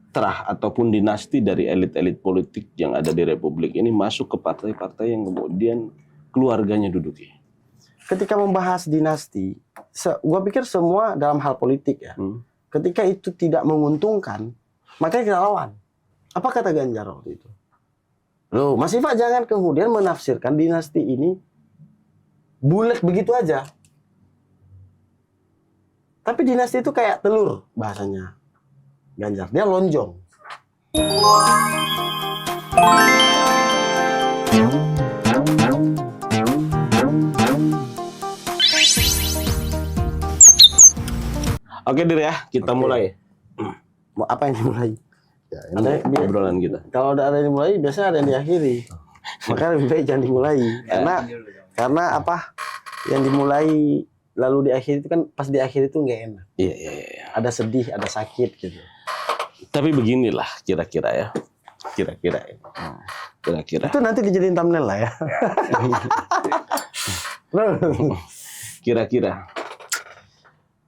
terah ataupun dinasti dari elit-elit politik yang ada di Republik ini masuk ke partai-partai yang kemudian keluarganya duduki. Ketika membahas dinasti, gua pikir semua dalam hal politik ya. Ketika itu tidak menguntungkan, makanya kita lawan. Apa kata Ganjar waktu itu? Loh, Mas Iva jangan kemudian menafsirkan dinasti ini bulat begitu aja. Tapi dinasti itu kayak telur bahasanya Ganjar. Dia lonjong. Oke Dir ya, kita mulai. Mau apa yang dimulai? Ya, ini obrolan kita. Kalau ada yang dimulai, biasanya ada yang diakhiri. Makanya lebih baik jangan dimulai. Karena apa? Yang dimulai lalu diakhiri itu kan pas diakhiri itu nggak enak. Iya. Ada sedih, ada sakit gitu. Tapi beginilah kira-kira ya. Kira-kira. Itu nanti dijadiin thumbnail lah ya. Kira-kira.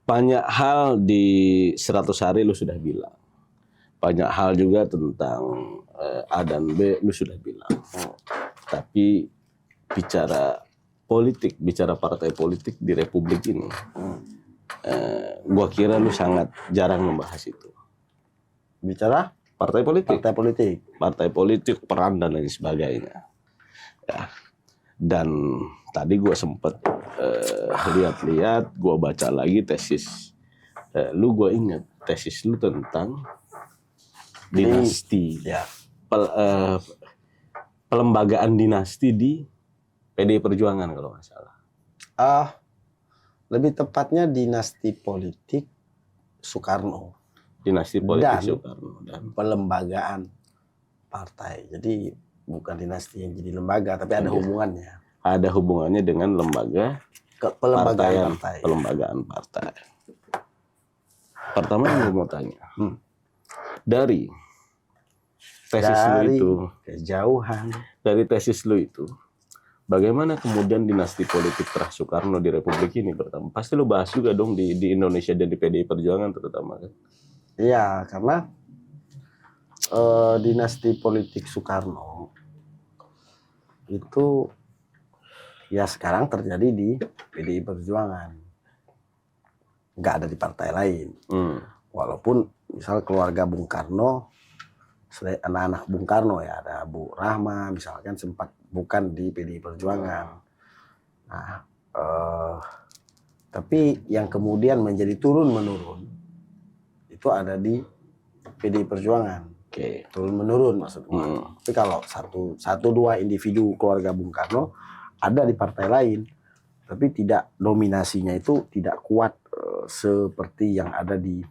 Banyak hal di 100 hari lu sudah bilang. Banyak hal juga tentang A dan B lu sudah bilang. Tapi bicara politik, bicara partai politik di Republik ini, gua kira lu sangat jarang membahas itu. Bicara partai politik, partai politik, peran dan lain sebagainya. Ya. Dan tadi gua sempet lihat-lihat, gua baca lagi tesis gua ingat tesis lu tentang dinasti, ya. Pelembagaan dinasti di PDI Perjuangan kalau nggak salah. Lebih tepatnya dinasti politik Soekarno. Dinasti politik Soekarno dan pelembagaan partai. Jadi bukan dinasti yang jadi lembaga, tapi ada hubungannya. Ada hubungannya dengan lembaga pelembagaan partai. Pertama yang mau tanya, dari tesis lu itu, kejauhan. Dari tesis lu itu, bagaimana kemudian dinasti politik terah Soekarno di Republik ini pertama? Pasti lu bahas juga dong di Indonesia dan di PDI Perjuangan terutama kan? Iya, karena dinasti politik Soekarno itu ya sekarang terjadi di PDI Perjuangan, nggak ada di partai lain. Walaupun misal keluarga Bung Karno, anak-anak Bung Karno ya, ada Bu Rahma misalkan sempat bukan di PDI Perjuangan. Nah, tapi yang kemudian menjadi turun-menurun itu ada di PDI Perjuangan. Oke. Turun-menurun maksudnya. Tapi kalau satu dua individu keluarga Bung Karno ada di partai lain, tapi tidak, dominasinya itu tidak kuat seperti yang ada di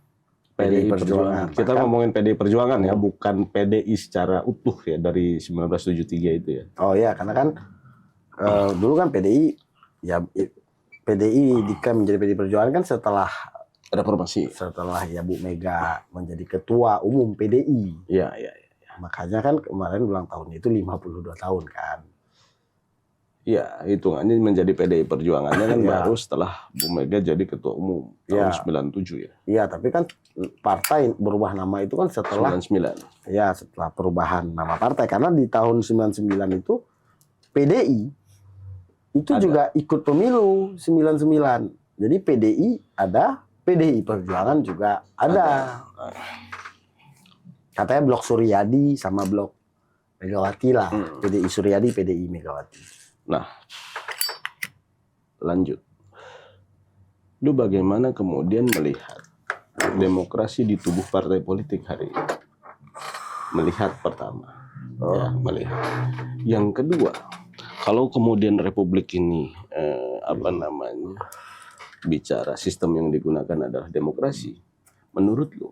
PDI Perjuangan. Kita ngomongin PDI Perjuangan ya, bukan PDI secara utuh ya dari 1973 itu ya. Oh ya, karena kan dulu kan PDI diklaim menjadi PDI Perjuangan kan setelah reformasi. Setelah ya Bu Mega menjadi ketua umum PDI. Iya. Makanya kan kemarin ulang tahunnya itu 52 tahun kan. Iya, hitungannya menjadi PDI Perjuangannya kan baru setelah Bu Mega jadi ketua umum tahun 97 ya. Iya, tapi kan partai berubah nama itu kan setelah 99. Ya, setelah perubahan nama partai, karena di tahun 99 itu PDI itu juga ikut pemilu 99. Jadi PDI ada, PDI Perjuangan juga ada. Katanya blok Suryadi sama blok Megawati lah. PDI Suryadi, PDI Megawati. Nah, lanjut. Lu bagaimana kemudian melihat demokrasi di tubuh partai politik hari ini? Melihat pertama, melihat. Yang kedua, kalau kemudian Republik ini bicara sistem yang digunakan adalah demokrasi, menurut lu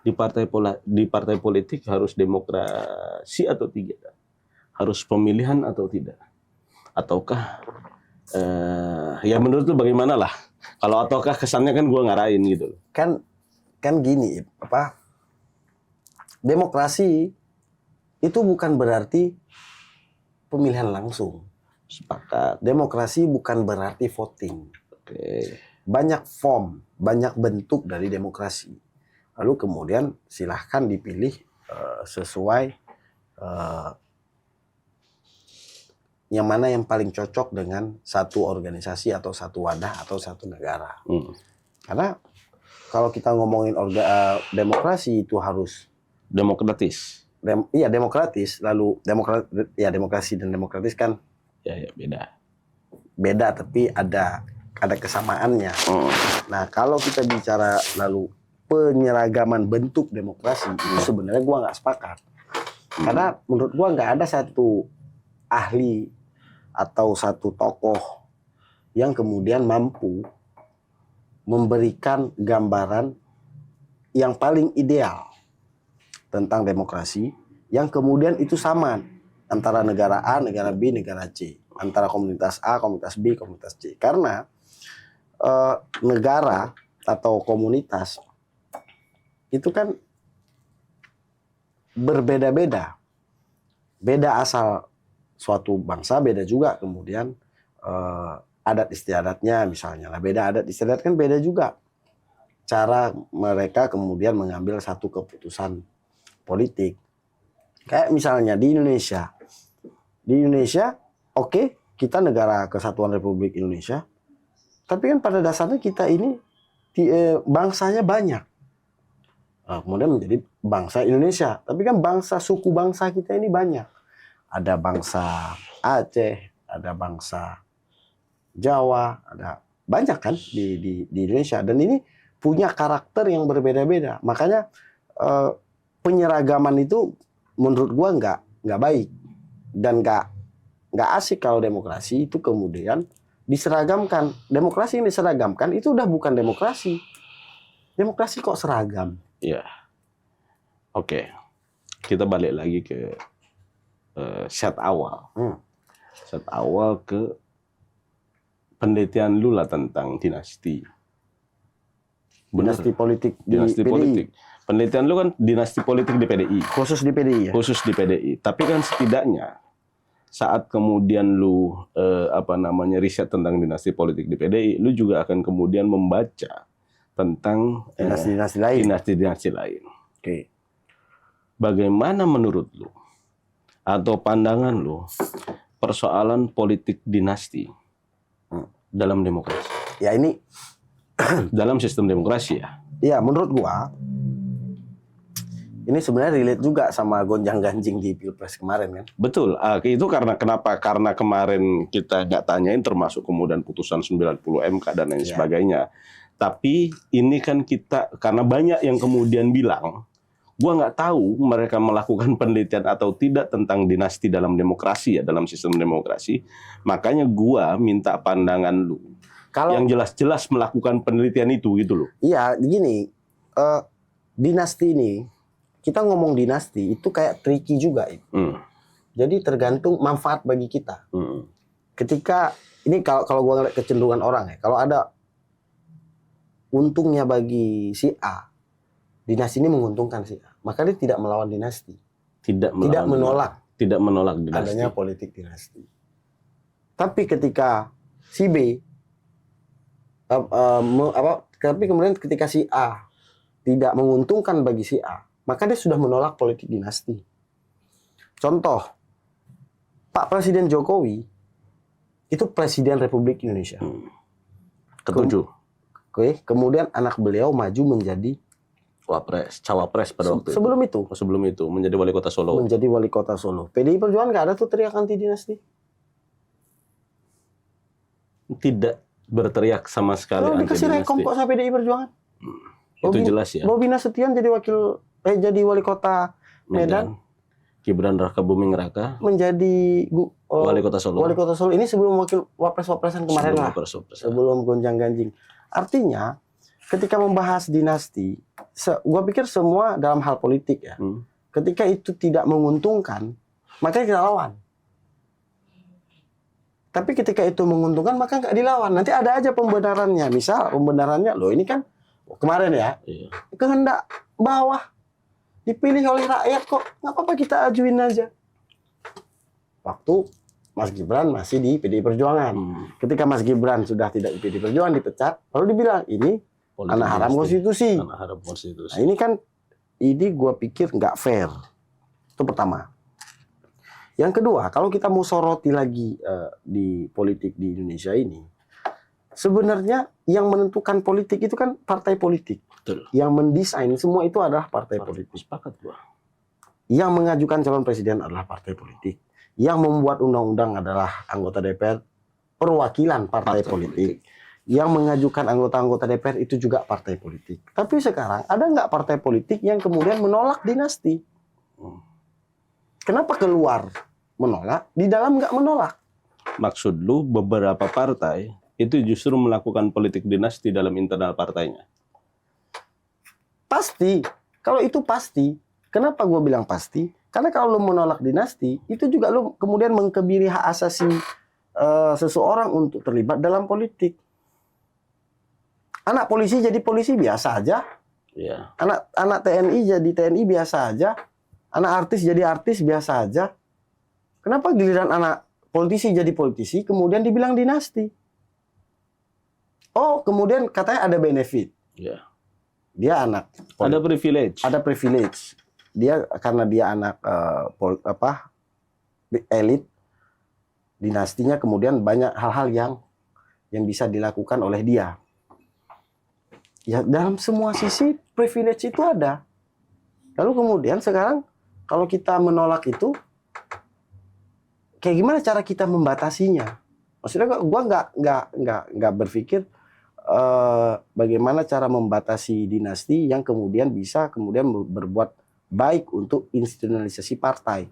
di partai politik harus demokrasi atau tidak? Harus pemilihan atau tidak? Ataukah ya menurut lu bagaimana lah? Kalau ataukah kesannya kan gua ngarahin gitu. Kan gini, demokrasi itu bukan berarti pemilihan langsung. Sepakat. Demokrasi bukan berarti voting. Oke. Banyak form, banyak bentuk dari demokrasi. lalu kemudian silahkan dipilih sesuai yang mana yang paling cocok dengan satu organisasi atau satu wadah atau satu negara. Karena kalau kita ngomongin demokrasi itu harus Demokratis. Iya demokratis, lalu demokrasi dan demokratis kan Ya beda tapi ada kesamaannya. Nah kalau kita bicara lalu penyeragaman bentuk demokrasi itu sebenarnya gua nggak sepakat. Karena menurut gua nggak ada satu ahli atau satu tokoh yang kemudian mampu memberikan gambaran yang paling ideal tentang demokrasi yang kemudian itu sama antara negara A, negara B, negara C, antara komunitas A, komunitas B, komunitas C. Karena negara atau komunitas itu kan berbeda-beda, beda asal suatu bangsa, beda juga kemudian adat istiadatnya misalnya. Nah, beda adat istiadat kan beda juga cara mereka kemudian mengambil satu keputusan politik. Kayak misalnya di Indonesia, oke, kita negara kesatuan Republik Indonesia, tapi kan pada dasarnya kita ini bangsanya banyak. Nah, kemudian menjadi bangsa Indonesia, tapi kan suku bangsa kita ini banyak. Ada bangsa Aceh, ada bangsa Jawa, ada banyak kan di Indonesia, dan ini punya karakter yang berbeda-beda. Makanya penyeragaman itu menurut gua nggak baik dan nggak asik kalau demokrasi itu kemudian diseragamkan. Demokrasi yang diseragamkan itu udah bukan demokrasi. Demokrasi kok seragam? Iya. Oke. Kita balik lagi ke set awal. Set awal ke penelitian lu lah tentang dinasti. Dinasti politik di Dinasti PDI. politik. Penelitian lu kan dinasti politik di PDI. Khusus di PDI ya? Khusus di PDI. Tapi kan setidaknya saat kemudian lu riset tentang dinasti politik di PDI, lu juga akan kemudian membaca tentang Dinasti-dinasti lain. Dinasti-dinasti lain. Oke. Bagaimana menurut lu atau pandangan lu persoalan politik dinasti dalam demokrasi? Ya ini dalam sistem demokrasi ya. ya menurut gua ini sebenarnya relate juga sama gonjang-ganjing di Pilpres kemarin kan. Betul. Itu kenapa? Karena kemarin kita nggak tanyain termasuk kemudian putusan 90 MK dan lain sebagainya. Tapi ini kan kita karena banyak yang kemudian bilang, gua nggak tahu mereka melakukan penelitian atau tidak tentang dinasti dalam demokrasi ya, dalam sistem demokrasi. Makanya gua minta pandangan lu. Kalau yang jelas-jelas melakukan penelitian itu gitu loh. Iya, gini. Dinasti ini kita ngomong dinasti itu kayak tricky juga. Jadi tergantung manfaat bagi kita. Ketika ini kalau gue ngeliat kecenderungan orang ya, kalau ada untungnya bagi si A, dinasti ini menguntungkan si A, maka dia tidak melawan dinasti. Tidak menolak dinasti. Adanya politik dinasti. Tapi ketika si B tapi kemudian ketika si A tidak menguntungkan bagi si A, maka dia sudah menolak politik dinasti. Contoh, Pak Presiden Jokowi itu Presiden Republik Indonesia. Ketujuh. Oke, kemudian anak beliau maju menjadi cawapres pada waktu sebelum itu. Sebelum itu menjadi wali kota Solo. Menjadi wali kota Solo. PDI Perjuangan nggak ada tuh teriak anti dinasti. Tidak berteriak sama sekali Kalau anti dikasih dinasti. rekom kok sama PDI Perjuangan. Itu jelas ya. Bobi Nasution jadi jadi wali kota Medan. Gibran Rakabuming Raka menjadi wali kota Solo. Wali kota Solo ini sebelum wapres-wapresan kemarin lah. Sebelum gonjang-ganjing. Artinya ketika membahas dinasti, gua pikir semua dalam hal politik ya. Ketika itu tidak menguntungkan, maka kita lawan. Tapi ketika itu menguntungkan, maka nggak dilawan. Nanti ada aja pembenarannya. Misal pembenarannya, loh ini kan kemarin ya, kehendak bawah dipilih oleh rakyat kok, nggak apa-apa kita ajuin aja. Waktu Mas Gibran masih di PDI Perjuangan. Ketika Mas Gibran sudah tidak di PDI Perjuangan, dipecat, lalu dibilang ini Politik anak haram dinasti. konstitusi. Anak haram konstitusi. Nah, ini gue pikir nggak fair. Itu pertama. Yang kedua, kalau kita mau soroti lagi di politik di Indonesia ini, sebenarnya yang menentukan politik itu kan partai politik. Betul. Yang mendesain semua itu adalah partai politik. Sepakat gua. Yang mengajukan calon presiden adalah partai politik. Yang membuat undang-undang adalah anggota DPR, perwakilan partai politik. Yang mengajukan anggota-anggota DPR itu juga partai politik. Tapi sekarang ada nggak partai politik yang kemudian menolak dinasti? Kenapa keluar menolak, di dalam nggak menolak? Maksud lu beberapa partai itu justru melakukan politik dinasti dalam internal partainya? Pasti. Kalau itu pasti. Kenapa gue bilang pasti? Karena kalau lu menolak dinasti, itu juga lu kemudian mengkebiri hak asasi seseorang untuk terlibat dalam politik. Anak polisi jadi polisi biasa aja. Iya. Anak TNI jadi TNI biasa aja. Anak artis jadi artis biasa aja. Kenapa giliran anak politisi jadi politisi kemudian dibilang dinasti? Oh, kemudian katanya ada benefit. Iya. Dia anak Ada privilege. ada privilege. Dia karena dia anak elit dinastinya, kemudian banyak hal-hal yang bisa dilakukan oleh dia. Ya, dalam semua sisi privilege itu ada. Lalu kemudian sekarang kalau kita menolak itu, kayak gimana cara kita membatasinya? Maksudnya gua nggak berpikir bagaimana cara membatasi dinasti yang kemudian bisa kemudian berbuat baik untuk institusionalisasi partai.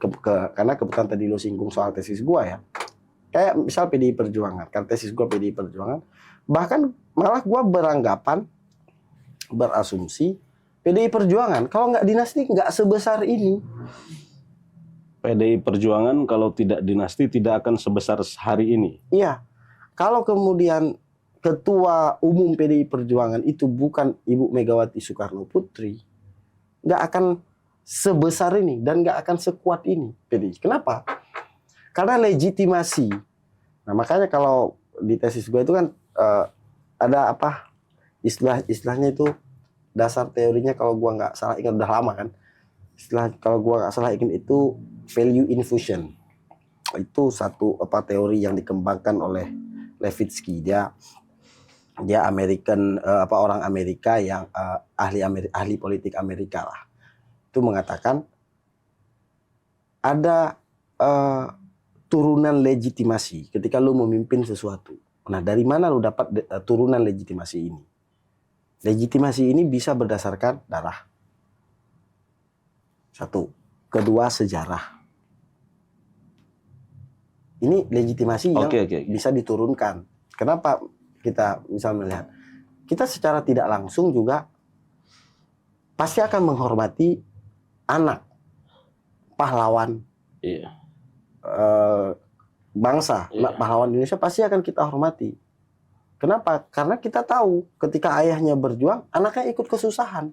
Karena kebetulan tadi lo singgung soal tesis gua ya. Kayak misal PDI Perjuangan, kan tesis gua PDI Perjuangan. Bahkan malah gua berasumsi PDI Perjuangan kalau nggak dinasti nggak sebesar ini. PDI Perjuangan kalau tidak dinasti tidak akan sebesar hari ini. Iya, kalau kemudian ketua umum PDI Perjuangan itu bukan Ibu Megawati Soekarno Putri, nggak akan sebesar ini dan nggak akan sekuat ini PDI. Kenapa? Karena legitimasi. Nah, makanya kalau di tesis gue itu kan ada apa istilahnya itu, dasar teorinya kalau gua nggak salah ingat, udah lama kan. Kalau gua nggak salah ingat itu value infusion. Itu satu teori yang dikembangkan oleh Levitsky. Dia orang Amerika yang ahli politik Amerika lah. Itu mengatakan ada turunan legitimasi ketika lu memimpin sesuatu. Nah, dari mana lu dapat turunan legitimasi ini? Legitimasi ini bisa berdasarkan darah. Satu. Kedua, sejarah. Ini legitimasi yang bisa diturunkan. Kenapa kita misal melihat? Kita secara tidak langsung juga pasti akan menghormati anak pahlawan bangsa. Pahlawan Indonesia pasti akan kita hormati. Kenapa? Karena kita tahu ketika ayahnya berjuang, anaknya ikut kesusahan.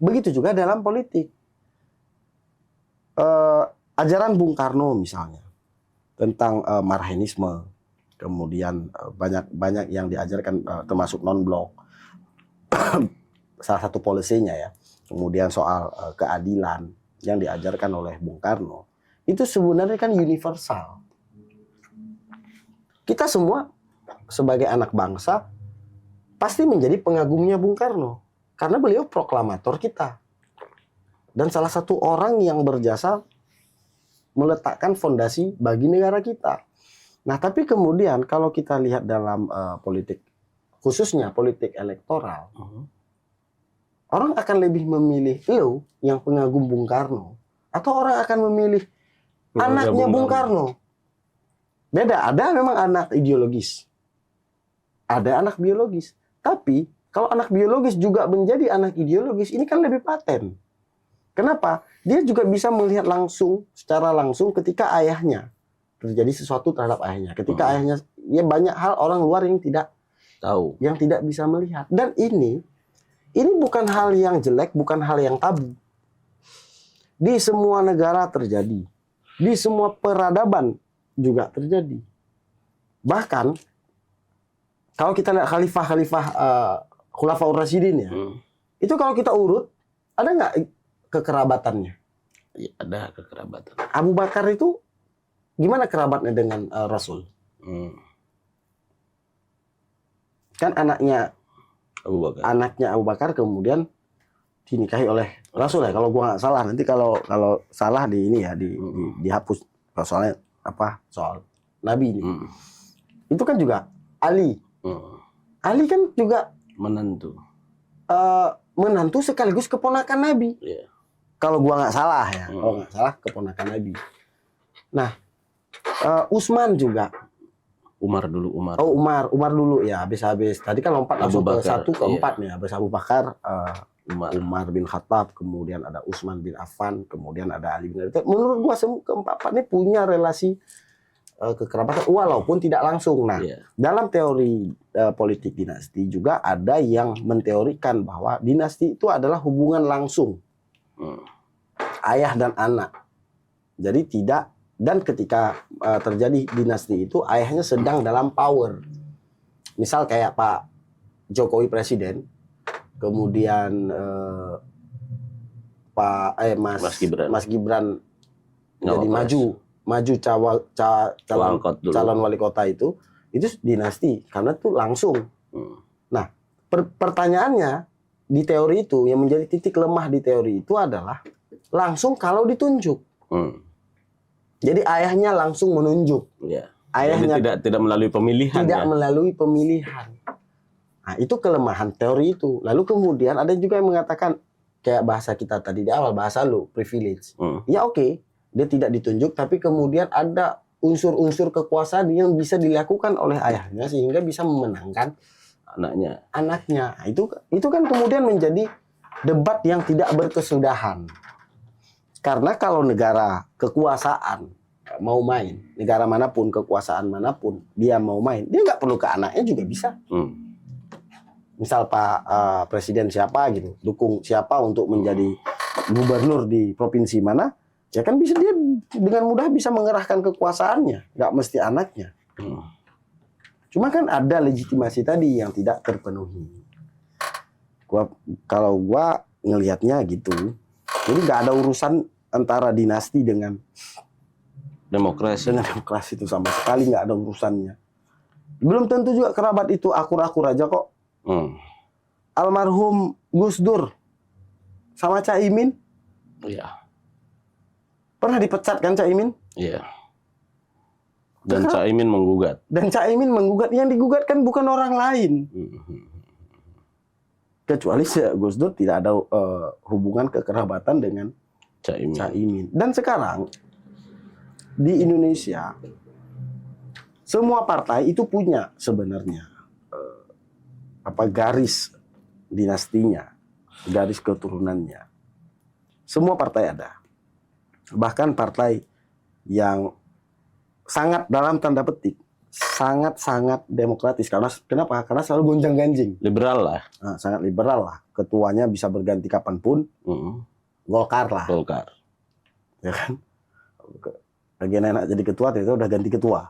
Begitu juga dalam politik. Ajaran Bung Karno misalnya tentang Marxisme, kemudian banyak yang diajarkan termasuk non-blok. Salah satu polisinya ya. Kemudian soal keadilan yang diajarkan oleh Bung Karno. Itu sebenarnya kan universal. Kita semua sebagai anak bangsa pasti menjadi pengagumnya Bung Karno karena beliau proklamator kita dan salah satu orang yang berjasa meletakkan fondasi bagi negara kita. Nah, tapi kemudian kalau kita lihat dalam politik, khususnya politik elektoral, orang akan lebih memilih lo yang pengagum Bung Karno atau orang akan memilih anaknya Bung Karno. Beda, ada memang anak ideologis. Ada anak biologis. Tapi kalau anak biologis juga menjadi anak ideologis, ini kan lebih paten. Kenapa? Dia juga bisa melihat secara langsung ketika ayahnya terjadi sesuatu terhadap ayahnya. Ketika ayahnya, ya banyak hal orang luar yang tidak tahu, yang tidak bisa melihat. Dan ini bukan hal yang jelek, bukan hal yang tabu. Di semua negara terjadi. Di semua peradaban juga terjadi. Bahkan kalau kita lihat khalifah Khulafaur Rasyidin ya. Itu kalau kita urut, ada nggak kekerabatannya? Ya, ada kekerabatan. Abu Bakar itu gimana kerabatnya dengan Rasul? Kan anaknya Abu Bakar kemudian dinikahi oleh Rasul ya. Kalau gua nggak salah, nanti kalau salah di ini ya dihapus. Soalnya soal Nabi ini. Itu kan juga Ali. Ali kan juga menantu sekaligus keponakan Nabi. Yeah. Kalau gua nggak salah ya, kalau nggak salah keponakan Nabi. Nah, Utsman juga. Umar dulu. Umar dulu ya, habis tadi kan lompat langsung ke 1 ke 4 nih. Habis Abu Bakar, Umar bin Khattab, kemudian ada Utsman bin Affan, kemudian ada Ali bin Abi Thalib. Menurut gua keempat ini punya relasi kekerabatan walaupun tidak langsung. Nah, dalam teori politik dinasti juga ada yang menteorikan bahwa dinasti itu adalah hubungan langsung ayah dan anak. Jadi tidak, dan ketika terjadi dinasti itu ayahnya sedang dalam power. Misal kayak Pak Jokowi presiden, kemudian Mas Gibran jadi maju calon wali kota itu dinasti karena itu langsung. Nah, pertanyaannya di teori itu yang menjadi titik lemah di teori itu adalah langsung kalau ditunjuk. Jadi ayahnya langsung menunjuk. Ayahnya tidak melalui pemilihan. Melalui pemilihan. Nah, itu kelemahan teori itu. Lalu kemudian ada juga yang mengatakan kayak bahasa kita tadi di awal, bahasa lu privilege. Ya oke. Dia tidak ditunjuk, tapi kemudian ada unsur-unsur kekuasaan yang bisa dilakukan oleh ayahnya sehingga bisa memenangkan anaknya. Nah, itu kan kemudian menjadi debat yang tidak berkesudahan. Karena kalau negara kekuasaan mau main, negara manapun, kekuasaan manapun, dia mau main, dia nggak perlu ke anaknya juga bisa. Misal Pak Presiden siapa gitu, dukung siapa untuk menjadi gubernur di provinsi mana, ya kan bisa dia dengan mudah bisa mengerahkan kekuasaannya, nggak mesti anaknya. Cuma kan ada legitimasi tadi yang tidak terpenuhi. Kalau gua ngelihatnya gitu, jadi nggak ada urusan antara dinasti dengan demokrasi itu sama sekali nggak ada urusannya. Belum tentu juga kerabat itu akur-akur aja kok. Almarhum Gus Dur sama Caimin. Iya. Pernah dipecat kan Caimin? Iya. Dan Caimin menggugat. Yang digugat kan bukan orang lain. Kecuali Gus Dur tidak ada hubungan kekerabatan dengan Caimin. Dan sekarang di Indonesia semua partai itu punya sebenarnya garis dinastinya, garis keturunannya. Semua partai ada. Bahkan partai yang sangat dalam tanda petik sangat demokratis. Kenapa? Karena selalu gonjang-ganjing. Liberal lah. Nah, sangat liberal lah. Ketuanya bisa berganti kapanpun. Golkar lah. Ya kan? Lagi enak jadi ketua, ternyata udah ganti ketua.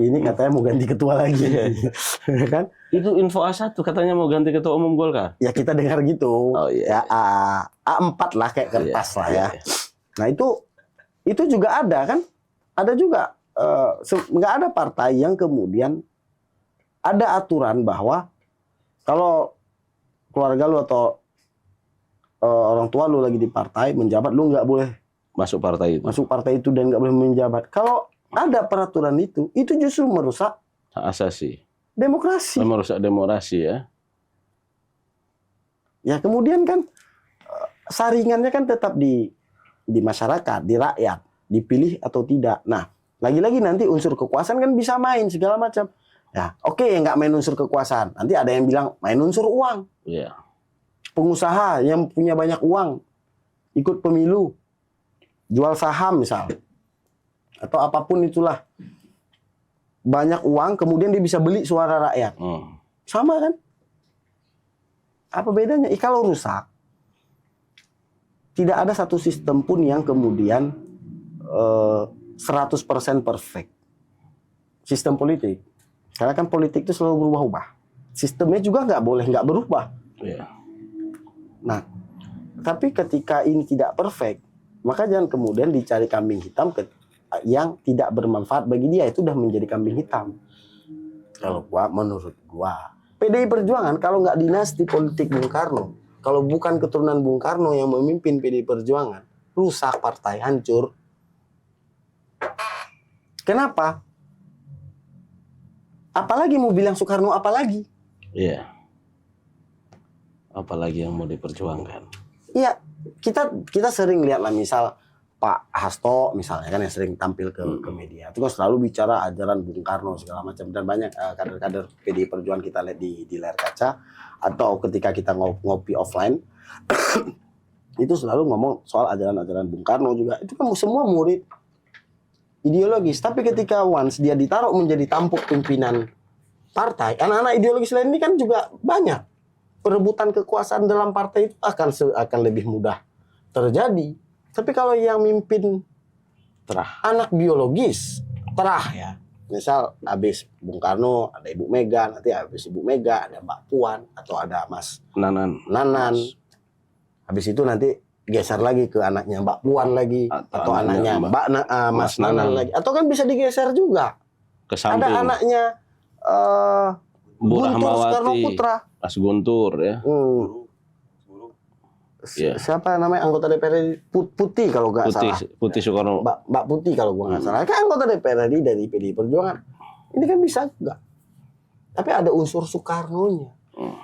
ini katanya mau ganti ketua lagi. Ya kan? Itu info A1 katanya mau ganti ketua umum Golkar. Ya kita dengar gitu. Ya A4 lah kayak kertas lah ya. Nah itu juga ada kan? Ada juga nggak ada partai yang kemudian ada aturan bahwa kalau keluarga lu atau orang tua lu lagi di partai menjabat, lu nggak boleh masuk partai itu dan nggak boleh menjabat. Kalau ada peraturan itu justru merusak hak asasi demokrasi. Merusak demokrasi ya. Ya kemudian kan saringannya kan tetap di masyarakat, di rakyat, dipilih atau tidak. Nah, lagi-lagi nanti unsur kekuasaan kan bisa main segala macam. Ya, oke, nggak main unsur kekuasaan. Nanti ada yang bilang main unsur uang. Iya. Pengusaha yang punya banyak uang ikut pemilu, jual saham misal, atau apapun itulah, banyak uang kemudian dia bisa beli suara rakyat. Sama kan? Apa bedanya? Kalau rusak, tidak ada satu sistem pun yang kemudian 100% perfect. Sistem politik. Karena kan politik itu selalu berubah-ubah. Sistemnya juga nggak boleh nggak berubah. Iya. Nah, tapi ketika ini tidak perfect, maka jangan kemudian dicari kambing hitam yang tidak bermanfaat bagi dia. Itu udah menjadi kambing hitam. Kalau menurut gua, PDI Perjuangan kalau nggak dinasti politik Bung Karno, kalau bukan keturunan Bung Karno yang memimpin PDI Perjuangan, rusak partai, hancur. Kenapa? Apalagi mau bilang Soekarno apalagi? Iya. Apalagi yang mau diperjuangkan. Iya, kita sering lihat lah, misal Pak Hasto misalnya kan yang sering tampil ke media. Itu kan selalu bicara ajaran Bung Karno segala macam, dan banyak kader-kader PDI Perjuangan kita lihat di layar kaca atau ketika kita ngopi offline itu selalu ngomong soal ajaran-ajaran Bung Karno juga. Itu kan semua murid ideologis, tapi ketika once dia ditaruh menjadi tampuk pimpinan partai, anak-anak ideologis lain ini kan juga banyak. Perebutan kekuasaan dalam partai itu akan lebih mudah terjadi. Tapi kalau yang mimpin anak biologis, ya. Misal habis Bung Karno, ada Ibu Mega, nanti habis Ibu Mega ada Mbak Puan atau ada Mas Nanan. Habis itu nanti geser lagi ke anaknya Mbak Puan lagi atau anaknya Mas Nanan lagi. Atau kan bisa digeser juga. Ke samping. Ada anaknya Bu Guntur Rahmawati, Soekarno Putra. Mas Guntur ya. Siapa namanya anggota DPR Putih kalau nggak salah. Putih Soekarno. Mbak Putih kalau gua nggak salah. Kan anggota DPR dari PDI Perjuangan. Ini kan bisa juga. Tapi ada unsur Soekarnonya.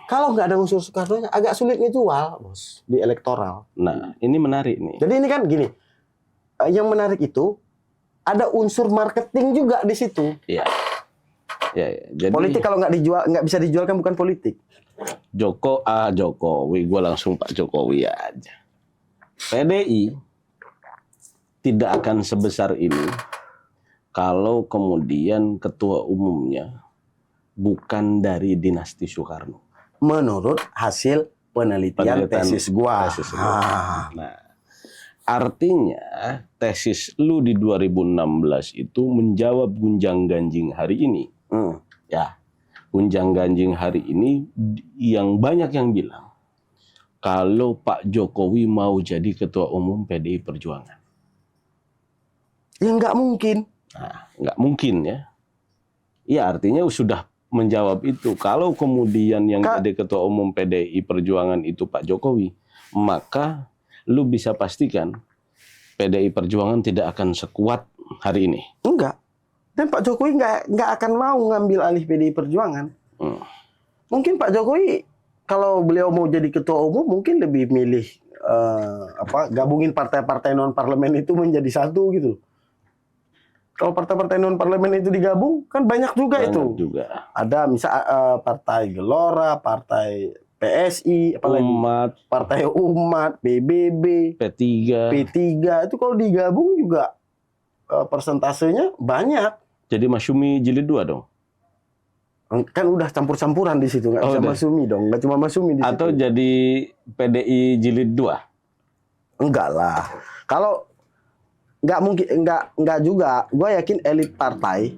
Kalau nggak ada unsur Soekarnonya, agak sulit ngejual, bos, di elektoral. Nah, ini menarik nih. Jadi ini kan gini, yang menarik itu ada unsur marketing juga di situ. Iya. Ya, jadi politik kalau nggak bisa dijual kan bukan politik. Jokowi, gue langsung Pak Jokowi aja. PDI tidak akan sebesar ini kalau kemudian ketua umumnya bukan dari dinasti Soekarno. Menurut hasil penelitian tesis gua. Nah, artinya tesis lu di 2016 itu menjawab gunjang-ganjing hari ini. Ya, gunjang-ganjing hari ini yang banyak yang bilang kalau Pak Jokowi mau jadi ketua umum PDI Perjuangan. Ya nggak mungkin. Nah, nggak mungkin ya. Ya artinya sudah menjawab itu. Kalau kemudian yang jadi ketua umum PDI Perjuangan itu Pak Jokowi, maka lu bisa pastikan PDI Perjuangan tidak akan sekuat hari ini. Enggak. Dan Pak Jokowi nggak akan mau ngambil alih PDI Perjuangan. Mungkin Pak Jokowi kalau beliau mau jadi ketua umum mungkin lebih milih gabungin partai-partai non parlemen itu menjadi satu gitu. Kalau partai-partai non parlemen itu digabung kan banyak juga itu. Ada misal partai Gelora, partai PSI, apalagi Partai Umat, PBB, P3 itu kalau digabung juga persentasenya banyak. Jadi Masyumi jilid 2 dong? Kan udah campur-campuran di situ, nggak bisa Masyumi dong, nggak cuma Masyumi di situ. Atau jadi PDI jilid 2? Enggak lah. Kalau nggak mungkin, nggak juga. Gue yakin elit partai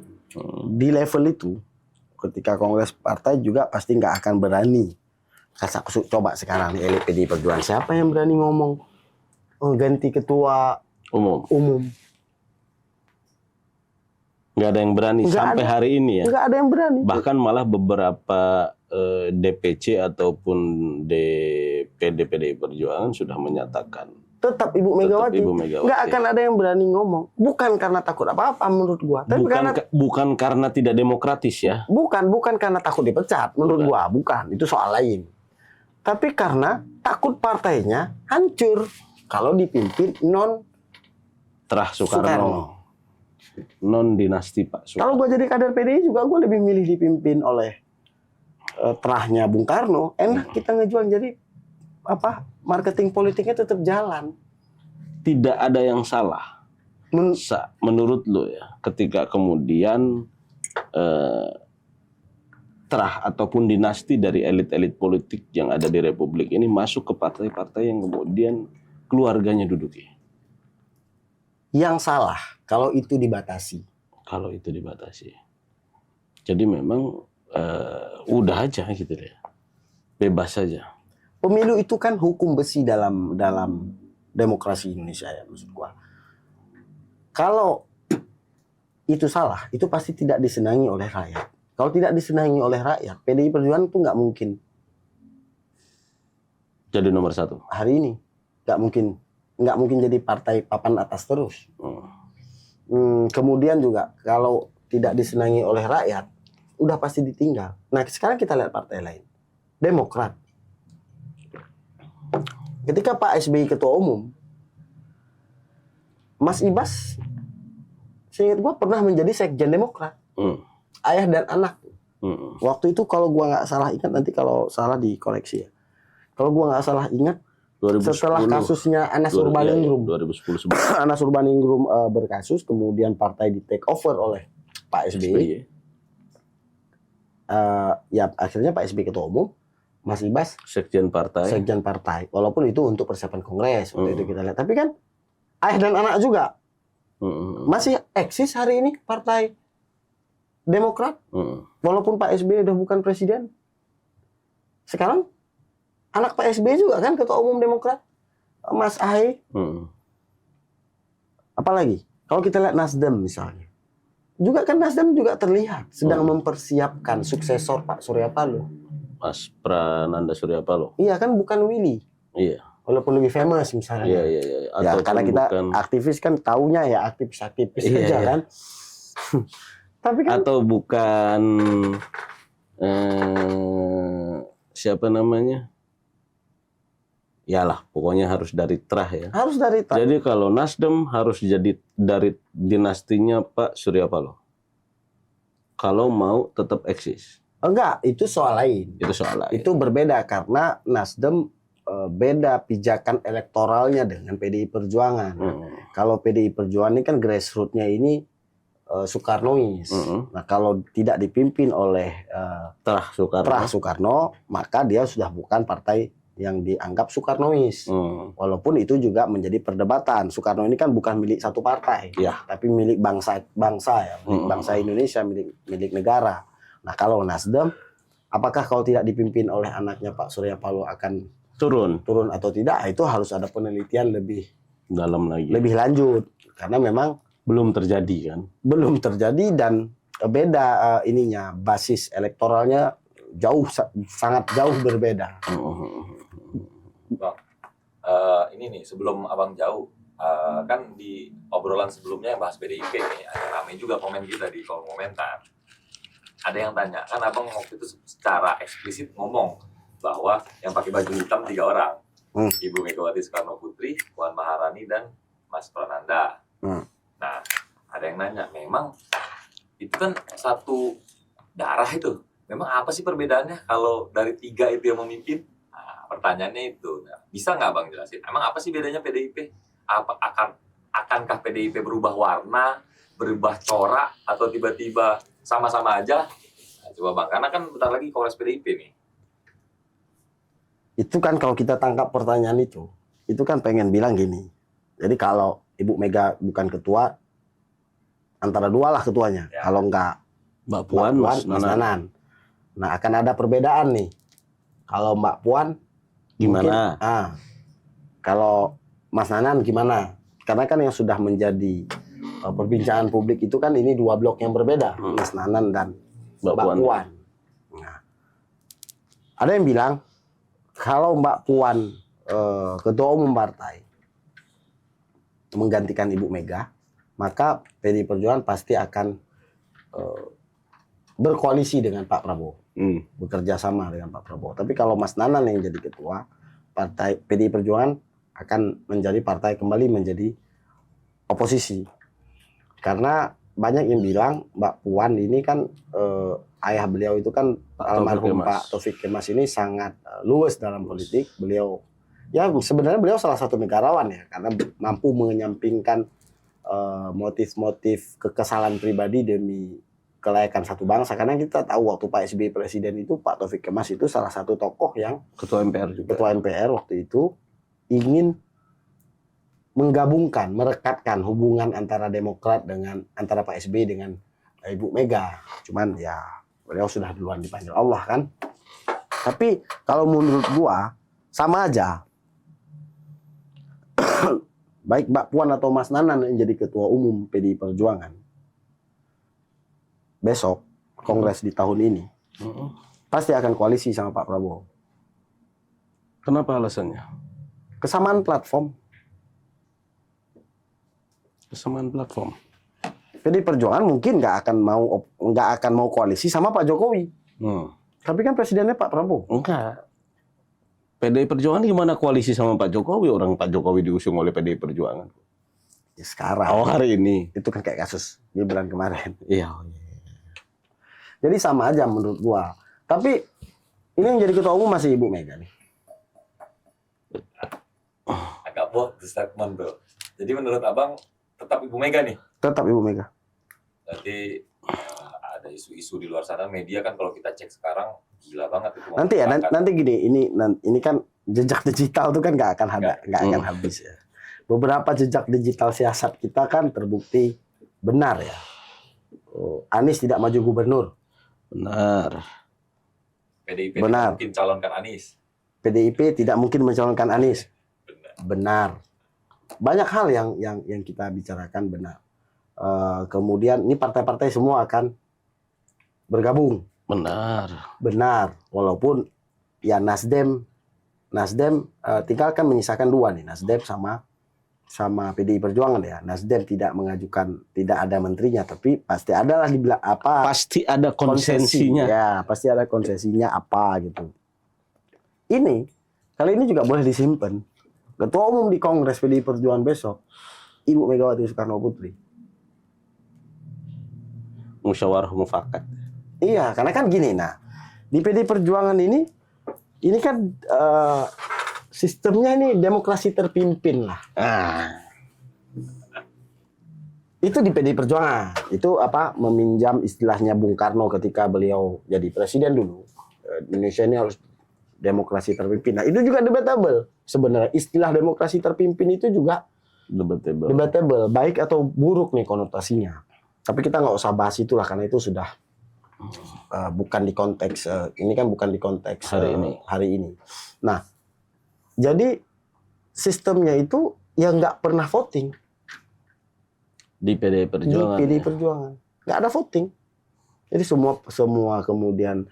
di level itu, ketika kongres partai juga pasti nggak akan berani. Coba sekarang di elit PDI Perjuangan, siapa yang berani ngomong ganti ketua umum? Nggak ada yang berani sampai hari ini ya. Nggak ada yang berani. Bahkan malah beberapa DPC ataupun DPD PDI Perjuangan sudah menyatakan tetap Ibu Megawati. Nggak akan ada yang berani ngomong. Bukan karena takut apa-apa menurut gua. Tapi bukan karena tidak demokratis ya. Bukan karena takut dipecat menurut gua. Bukan. Itu soal lain. Tapi karena takut partainya hancur kalau dipimpin non Soekarno. Non dinasti Pak Soekarno. Kalau gue jadi kader PDI juga gue lebih milih dipimpin oleh terahnya Bung Karno. Enak kita ngejual, jadi marketing politiknya tetap jalan. Tidak ada yang salah menurut lo ya ketika kemudian terah ataupun dinasti dari elit-elit politik yang ada di Republik ini masuk ke partai-partai yang kemudian keluarganya duduki. Yang salah kalau itu dibatasi. Jadi memang udah aja gitu deh, bebas saja. Pemilu itu kan hukum besi dalam demokrasi Indonesia ya, maksud gua. Kalau itu salah, itu pasti tidak disenangi oleh rakyat. Kalau tidak disenangi oleh rakyat, PDI Perjuangan itu nggak mungkin Jadi nomor 1. hari ini, nggak mungkin jadi partai papan atas terus. Kemudian juga kalau tidak disenangi oleh rakyat, udah pasti ditinggal. Nah sekarang kita lihat partai lain, Demokrat. Ketika Pak SBY ketua umum, Mas Ibas, seingat gua pernah menjadi sekjen Demokrat, ayah dan anak. Waktu itu kalau gua nggak salah ingat, nanti kalau salah dikoreksi ya. Kalau gua nggak salah ingat, 2010, setelah kasusnya Anas Urbaningrum, 2010 Anas Urbaningrum berkasus, kemudian partai di take over oleh Pak SBY. Ya akhirnya Pak SBY ketua umum, Mas Ibas sekjen partai. Walaupun itu untuk persiapan kongres waktu itu kita lihat. Tapi kan ayah dan anak juga masih eksis hari ini partai Demokrat. Walaupun Pak SBY udah bukan presiden. Sekarang anak Pak SBY juga kan ketua umum Demokrat, Mas Ahy. Apalagi kalau kita lihat Nasdem misalnya, juga kan Nasdem juga terlihat sedang mempersiapkan suksesor Pak Surya Paloh, Mas Prananda Surya Paloh. Iya kan, bukan Willy. Iya. Walaupun lebih famous misalnya. Iya. Ya karena kita aktivis kan taunya ya aktivis aja kan. Tapi kan atau bukan siapa namanya? Yalah, pokoknya harus dari Trah ya. Harus dari Trah. Jadi kalau Nasdem harus jadi dari dinastinya Pak Surya Paloh. Kalau mau tetap eksis. Enggak, itu soal lain. Itu berbeda karena Nasdem beda pijakan elektoralnya dengan PDI Perjuangan. Kalau PDI Perjuangan ini kan grassroots-nya ini Soekarnois. Nah, kalau tidak dipimpin oleh Trah Soekarno, maka dia sudah bukan partai yang dianggap Soekarnois. Walaupun itu juga menjadi perdebatan. Soekarno ini kan bukan milik satu partai, tapi milik bangsa ya, milik bangsa Indonesia, milik negara. Nah, kalau Nasdem, apakah kalau tidak dipimpin oleh anaknya Pak Surya Paloh akan turun atau tidak? Itu harus ada penelitian lebih dalam lagi, lebih lanjut, karena memang belum terjadi dan beda ininya, basis elektoralnya sangat jauh berbeda. Bang, ini nih sebelum abang jauh, kan di obrolan sebelumnya yang bahas PDIP nih, ada ramai juga komen kita di kolom komentar. Ada yang tanya, kan abang waktu itu secara eksplisit ngomong bahwa yang pakai baju hitam 3 orang, Ibu Megawati Soekarno Putri, Puan Maharani, dan Mas Prananda. Nah, ada yang nanya, memang itu kan satu darah itu, memang apa sih perbedaannya kalau dari 3 itu yang memimpin? Nah, pertanyaannya itu, bisa nggak bang jelasin? Emang apa sih bedanya PDIP? Akankah PDIP berubah warna, berubah corak, atau tiba-tiba sama-sama aja? Nah, coba bang, karena kan bentar lagi kongres PDIP nih. Itu kan kalau kita tangkap pertanyaan itu kan pengen bilang gini. Jadi kalau Ibu Mega bukan ketua, antara 2 lah ketuanya. Ya. Kalau enggak Mbak Puan, Mas Nanan. Nah, akan ada perbedaan nih. Kalau Mbak Puan gimana? Kalau Mas Nanan gimana? Karena kan yang sudah menjadi perbincangan publik itu kan ini 2 blok yang berbeda, Mas Nanan dan Mbak Puan. Nah, ada yang bilang kalau Mbak Puan ketua umum partai menggantikan Ibu Mega, maka PDI Perjuangan pasti akan berkoalisi dengan Pak Prabowo, bekerja sama dengan Pak Prabowo. Tapi kalau Mas Nanan yang jadi ketua, partai PDI Perjuangan akan menjadi partai kembali menjadi oposisi. Karena banyak yang bilang Mbak Puan ini kan ayah beliau itu kan almarhum Pak Taufik Kemas ini sangat luwes dalam politik. Beliau ya sebenarnya beliau salah satu negarawan ya, karena mampu menyampingkan motif-motif kekesalan pribadi demi kelayakan satu bangsa. Karena kita tahu waktu Pak SBY presiden itu, Pak Taufik Kemas itu salah satu tokoh yang ketua MPR juga. Ketua MPR waktu itu ingin menggabungkan, merekatkan hubungan antara Demokrat antara Pak SBY dengan Ibu Mega. Cuman ya beliau sudah duluan dipanggil Allah kan. Tapi kalau menurut gua sama aja. Baik Mbak Puan atau Mas Nanan yang jadi ketua umum PDI Perjuangan. Besok kongres di tahun ini pasti akan koalisi sama Pak Prabowo. Kenapa alasannya? Kesamaan platform. Kesamaan platform. PDI Perjuangan mungkin nggak akan mau koalisi sama Pak Jokowi. Tapi kan presidennya Pak Prabowo. Enggak. PDI Perjuangan gimana koalisi sama Pak Jokowi? Orang Pak Jokowi diusung oleh PDI Perjuangan. Ya, sekarang. Oh, hari ini. Itu kan kayak kasus Gibran kemarin. Iya. Jadi sama aja menurut gua. Tapi ini yang jadi ketua umum masih Ibu Mega nih. Agak bold statement tuh. Jadi menurut abang tetap Ibu Mega nih. Tetap Ibu Mega. Berarti ada isu-isu di luar sana, media kan kalau kita cek sekarang gila banget itu. Nanti ya, nanti gini, ini kan jejak digital tuh kan nggak akan habis ya. Beberapa jejak digital siasat kita kan terbukti benar ya. Anies tidak maju gubernur. Benar. PDIP Benar. tidak mungkin calonkan Anies. PDIP tidak mungkin mencalonkan Anies. Benar. Benar. Banyak hal yang kita bicarakan benar. Kemudian ini partai-partai semua akan bergabung. Benar. Walaupun ya Nasdem tinggal kan menyisakan dua nih, Nasdem sama PDI Perjuangan ya. Nasdem tidak mengajukan, tidak ada menterinya, tapi pasti ada lah Pasti ada konsensinya. Ya, pasti ada konsesinya apa gitu. Kali ini juga boleh disimpan. Ketua umum di Kongres PDI Perjuangan besok, Ibu Megawati Soekarno Putri. Musyawarah mufakat. Iya, karena kan gini, di PDI Perjuangan ini kan sistemnya ini demokrasi terpimpin lah. Itu di PDI Perjuangan. Itu meminjam istilahnya Bung Karno ketika beliau jadi presiden dulu. Indonesia ini harus demokrasi terpimpin. Nah, itu juga debatable. Sebenarnya istilah demokrasi terpimpin itu juga debatable. Baik atau buruk nih konotasinya. Tapi kita nggak usah bahas itulah karena itu sudah bukan di konteks ini kan bukan di konteks hari ini. Nah, jadi sistemnya itu ya nggak pernah voting di PDI Perjuangan. Di PDI Perjuangan nggak ada voting. Jadi semua kemudian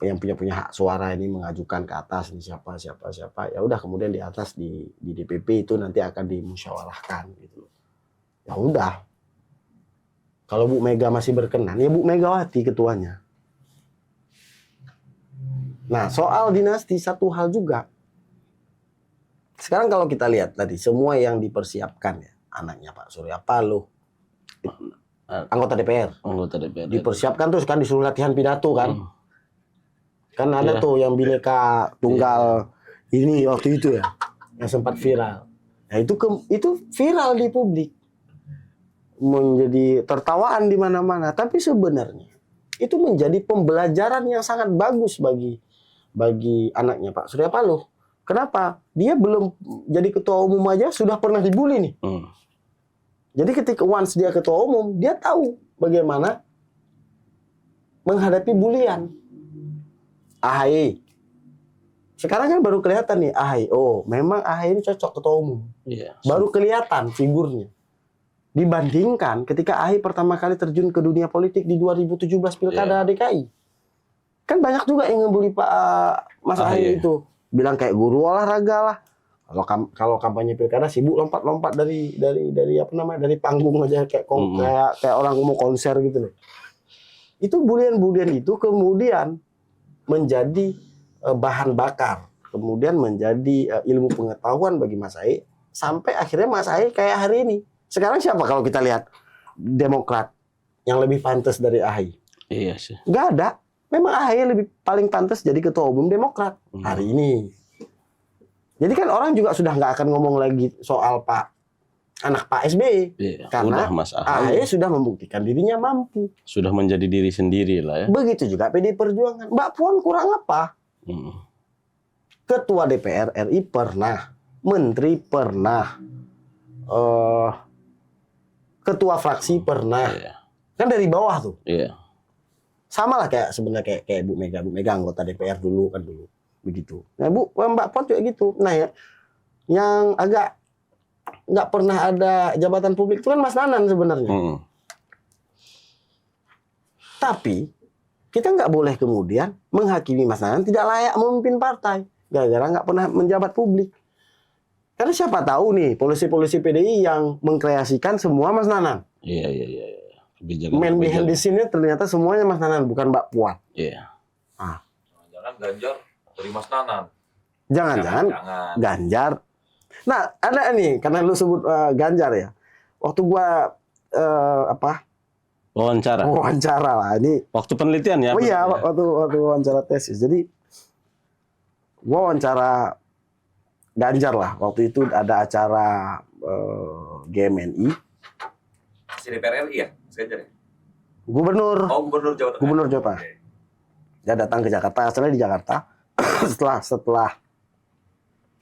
yang punya hak suara ini mengajukan ke atas nih siapa. Ya udah kemudian di atas di DPP itu nanti akan dimusyawarahkan gitu. Ya udah. Kalau Bu Mega masih berkenan, ya Bu Megawati ketuanya. Nah, soal dinasti satu hal juga. Sekarang kalau kita lihat tadi, semua yang dipersiapkan ya, anaknya Pak Surya Paloh, anggota DPR. Dipersiapkan terus kan disuruh latihan pidato kan. Kan ada tuh yang Bhinneka Tunggal ini waktu itu ya, yang sempat viral. Nah, itu viral di publik. Menjadi tertawaan di mana-mana, tapi sebenarnya itu menjadi pembelajaran yang sangat bagus bagi anaknya Pak Surya Paloh. Kenapa? Dia belum jadi ketua umum aja sudah pernah dibully nih. Jadi ketika once dia ketua umum, dia tahu bagaimana menghadapi bulian. AHY. Sekarang kan baru kelihatan nih AHY. Oh, memang AHY ini cocok ketua umum. Baru kelihatan figurnya. Dibandingkan ketika AHY pertama kali terjun ke dunia politik di 2017 Pilkada DKI. Kan banyak juga yang ngebully Pak Mas AHY itu. Bilang kayak guru olahraga lah. Kalau kampanye Pilkada sibuk lompat-lompat dari panggung aja kayak orang mau konser gitu loh. Itu bulian-bulian itu kemudian menjadi bahan bakar. Kemudian menjadi ilmu pengetahuan bagi Mas AHY. Sampai akhirnya Mas AHY kayak hari ini. Sekarang siapa kalau kita lihat Demokrat yang lebih pantas dari AHY? Iya sih. Nggak ada. Memang AHY paling pantas jadi ketua umum Demokrat hari ini. Jadi kan orang juga sudah nggak akan ngomong lagi soal anak Pak SBY. Karena Mas AHY sudah membuktikan dirinya mampu. Sudah menjadi diri sendiri lah ya. Begitu juga PDI Perjuangan. Mbak Puan kurang apa? Ketua DPR RI pernah. Menteri pernah. Ketua fraksi pernah. Kan dari bawah tuh. Iya. Sama lah kayak sebenarnya kayak Bu Mega anggota DPR dulu kan dulu begitu. Nah Mbak Puan juga gitu. Nah ya, yang agak nggak pernah ada jabatan publik itu kan Mas Nanan sebenarnya. Tapi kita nggak boleh kemudian menghakimi Mas Nanan tidak layak memimpin partai gara-gara nggak pernah menjabat publik. Karena siapa tahu nih polisi-polisi PDI yang mengkreasikan semua Mas Nanan. Iya. Kebijakan. Main behind the scene-nya ternyata semuanya Mas Nanan, bukan Mbak Puan. Iya. Jangan Ganjar dari Mas Nanan. Jangan-jangan Ganjar. Nah, ada nih karena lu sebut Ganjar ya. Waktu gua wawancara lah ini. Waktu penelitian ya. Oh iya, waktu wawancara tesis. Jadi gua wawancara Ganjar lah. Waktu itu ada acara GMNI. Si DPR RI ya? Mas Ganjar ya? Gubernur Gubernur Jawa Tengah. Gubernur Jawa Tengah. Oke. Dia datang ke Jakarta, asalnya di Jakarta. setelah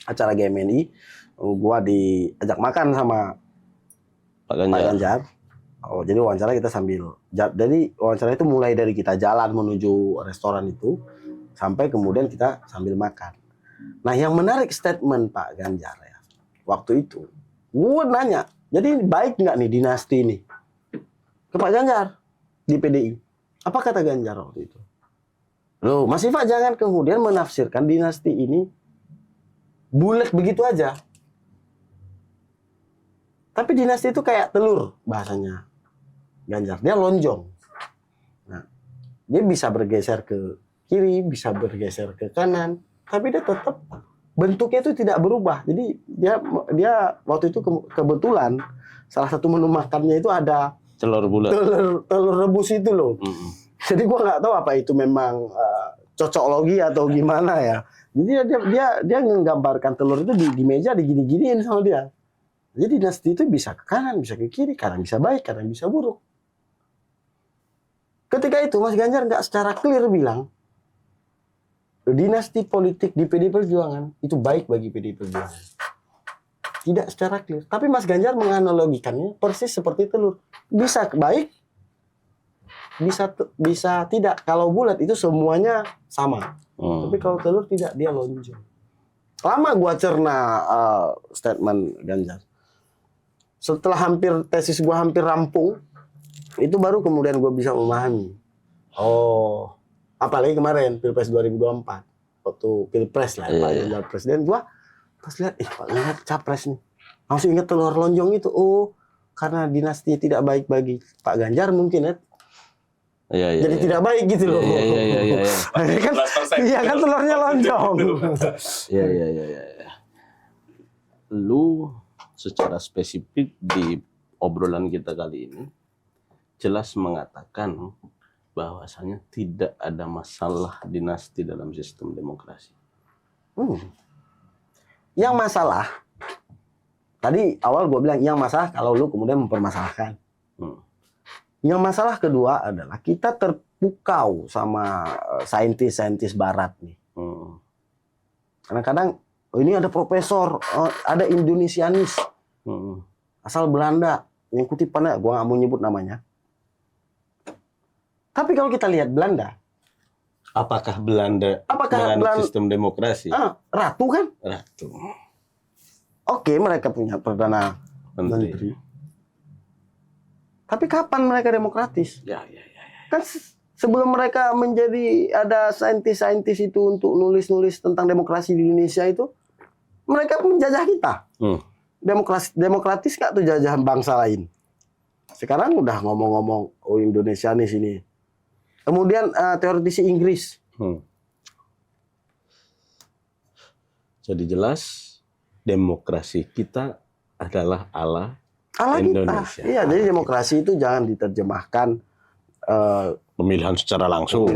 acara GMNI, gua diajak makan sama Pak Pak Ganjar. Oh, jadi wawancara kita jadi wawancara itu mulai dari kita jalan menuju restoran itu sampai kemudian kita sambil makan. Nah, yang menarik statement Pak Ganjar ya. Waktu itu gue nanya, jadi baik nggak nih dinasti ini? Ke Pak Ganjar di PDI. Apa kata Ganjar waktu itu? Loh, Mas Iva jangan kemudian menafsirkan dinasti ini bulat begitu aja. Tapi dinasti itu kayak telur bahasanya Ganjar. Dia lonjong. Nah, dia bisa bergeser ke kiri, bisa bergeser ke kanan, tapi dia tetap bentuknya itu tidak berubah. Jadi dia waktu itu kebetulan salah satu menu makannya itu ada telur bulat. Telur rebus itu loh. Jadi gua nggak tahu apa itu memang cocoklogi atau gimana ya. Jadi dia menggambarkan telur itu di meja digini-giniin sama dia. Jadi dinasti itu bisa ke kanan, bisa ke kiri, kadang bisa baik, kadang bisa buruk. Ketika itu Mas Ganjar nggak secara clear bilang dinasti politik di PDI Perjuangan itu baik bagi PDI Perjuangan. Tidak secara clear. Tapi Mas Ganjar menganalogikannya persis seperti telur. Bisa baik, bisa tidak. Kalau bulat itu semuanya sama. Tapi kalau telur tidak, dia lonjong. Lama gua cerna statement Ganjar. Setelah tesis gua hampir rampung, itu baru kemudian gua bisa memahami. Oh, apalagi kemarin Pilpres 2024. Waktu Pilpres lah, Pak Ganjar presiden, gua pas lihat, Pak Ganjar capres nih. Langsung ingat telur lonjong itu. Oh, karena dinasti tidak baik bagi Pak Ganjar mungkin ya. Jadi tidak baik gitu loh. Iya. Iya kan telurnya lonjong. Iya. Lu secara spesifik di obrolan kita kali ini jelas mengatakan bahwasanya tidak ada masalah dinasti dalam sistem demokrasi. Yang masalah tadi awal gue bilang yang masalah kalau lu kemudian mempermasalahkan. Yang masalah kedua adalah kita terpukau sama saintis-saintis barat nih. Kadang-kadang ini ada profesor, ada Indonesianis, asal Belanda, yang kutipannya gue nggak mau nyebut namanya. Tapi kalau kita lihat Belanda, apakah Belanda sistem demokrasi? Ratu kan? Ratu. Oke, mereka punya perdana menteri. Tapi kapan mereka demokratis? Ya. Kan sebelum mereka menjadi ada saintis-saintis itu untuk nulis-nulis tentang demokrasi di Indonesia itu, mereka menjajah kita. Demokratis nggak tuh jajahan bangsa lain? Sekarang udah ngomong-ngomong, oh Indonesia nih sini. Kemudian teoretisi Inggris. Jadi jelas demokrasi kita adalah ala Indonesia. Kita. Iya, jadi demokrasi itu jangan diterjemahkan pemilihan secara langsung.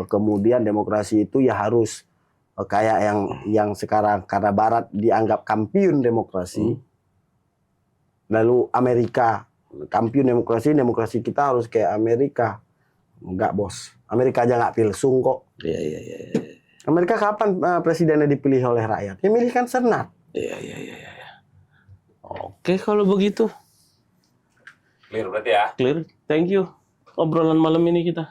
Kemudian demokrasi itu ya harus kayak yang sekarang karena Barat dianggap kampiun demokrasi. Lalu Amerika kampiun demokrasi kita harus kayak Amerika. Enggak, bos. Amerika aja nggak pilsung kok. Iya. Amerika kapan presidennya dipilih oleh rakyat? Ya milihkan senat. Iya. Oke, kalau begitu. Clear berarti ya. Clear. Thank you. Obrolan malam ini kita.